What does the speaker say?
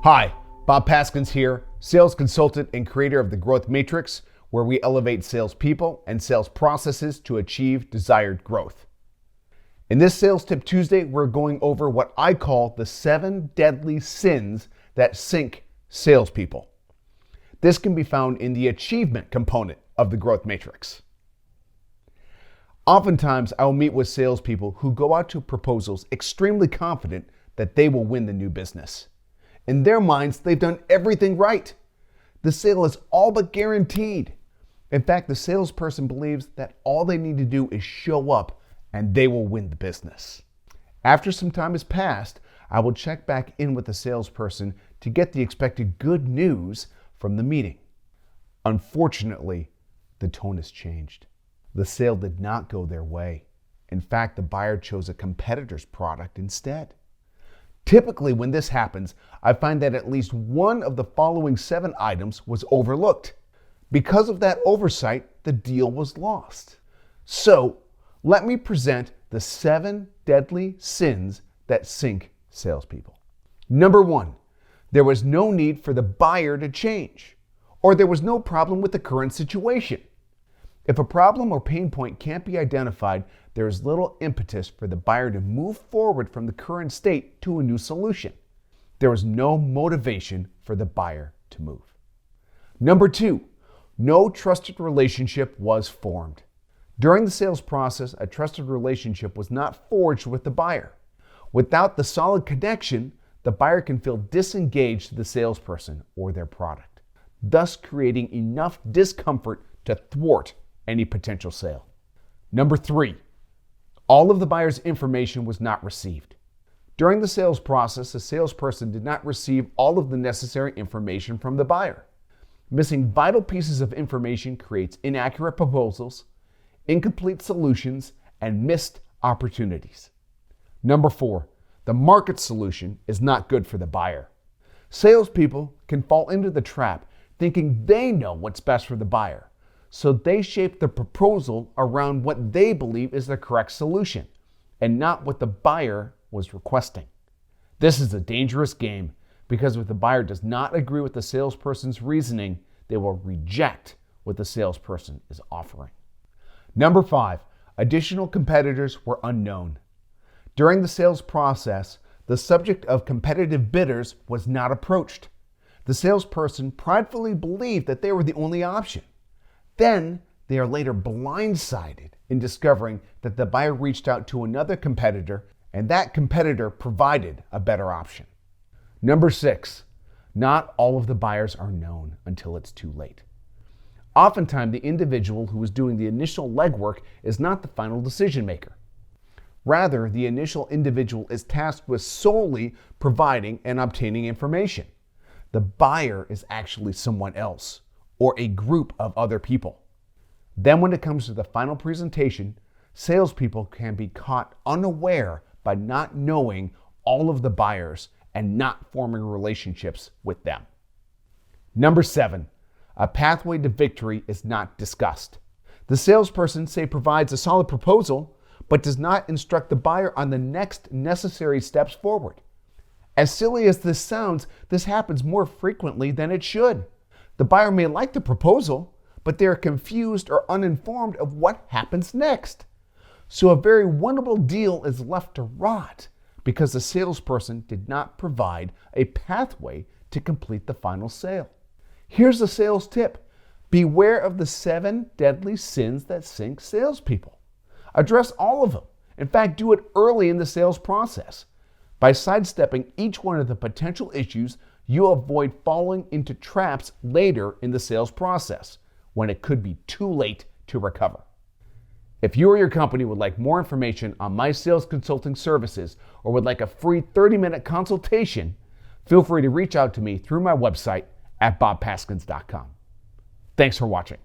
Hi, Bob Paskins here, sales consultant and creator of the Growth Matrix, where we elevate salespeople and sales processes to achieve desired growth. In this Sales Tip Tuesday, we're going over what I call the 7 deadly sins that sink salespeople. This can be found in the achievement component of the Growth Matrix. Oftentimes, I will meet with salespeople who go out to proposals extremely confident that they will win the new business. In their minds, they've done everything right. The sale is all but guaranteed. In fact, the salesperson believes that all they need to do is show up and they will win the business. After some time has passed, I will check back in with the salesperson to get the expected good news from the meeting. Unfortunately, the tone has changed. The sale did not go their way. In fact, the buyer chose a competitor's product instead. Typically, when this happens, I find that at least one of the following 7 items was overlooked. Because of that oversight, the deal was lost. So, let me present the 7 deadly sins that sink salespeople. Number 1, there was no need for the buyer to change, or there was no problem with the current situation. If a problem or pain point can't be identified, there is little impetus for the buyer to move forward from the current state to a new solution. There is no motivation for the buyer to move. Number 2, no trusted relationship was formed. During the sales process, a trusted relationship was not forged with the buyer. Without the solid connection, the buyer can feel disengaged to the salesperson or their product, thus creating enough discomfort to thwart any potential sale. Number 3, all of the buyer's information was not received. During the sales process, the salesperson did not receive all of the necessary information from the buyer. Missing vital pieces of information creates inaccurate proposals, incomplete solutions, and missed opportunities. Number 4, the market solution is not good for the buyer. Salespeople can fall into the trap thinking they know what's best for the buyer. So they shape the proposal around what they believe is the correct solution and not what the buyer was requesting. This is a dangerous game because if the buyer does not agree with the salesperson's reasoning, they will reject what the salesperson is offering. Number 5, additional competitors were unknown. During the sales process, the subject of competitive bidders was not approached. The salesperson pridefully believed that they were the only option. Then, they are later blindsided in discovering that the buyer reached out to another competitor and that competitor provided a better option. Number 6, not all of the buyers are known until it's too late. Oftentimes, the individual who is doing the initial legwork is not the final decision maker. Rather, the initial individual is tasked with solely providing and obtaining information. The buyer is actually someone else, or a group of other people. Then when it comes to the final presentation, salespeople can be caught unaware by not knowing all of the buyers and not forming relationships with them. Number 7, a pathway to victory is not discussed. The salesperson, say, provides a solid proposal, but does not instruct the buyer on the next necessary steps forward. As silly as this sounds, this happens more frequently than it should. The buyer may like the proposal, but they are confused or uninformed of what happens next. So a very winnable deal is left to rot because the salesperson did not provide a pathway to complete the final sale. Here's a sales tip. Beware of the 7 deadly sins that sink salespeople. Address all of them. In fact, do it early in the sales process. By sidestepping each one of the potential issues, you avoid falling into traps later in the sales process when it could be too late to recover. If you or your company would like more information on my sales consulting services or would like a free 30-minute consultation, feel free to reach out to me through my website at bobpaskins.com. Thanks for watching.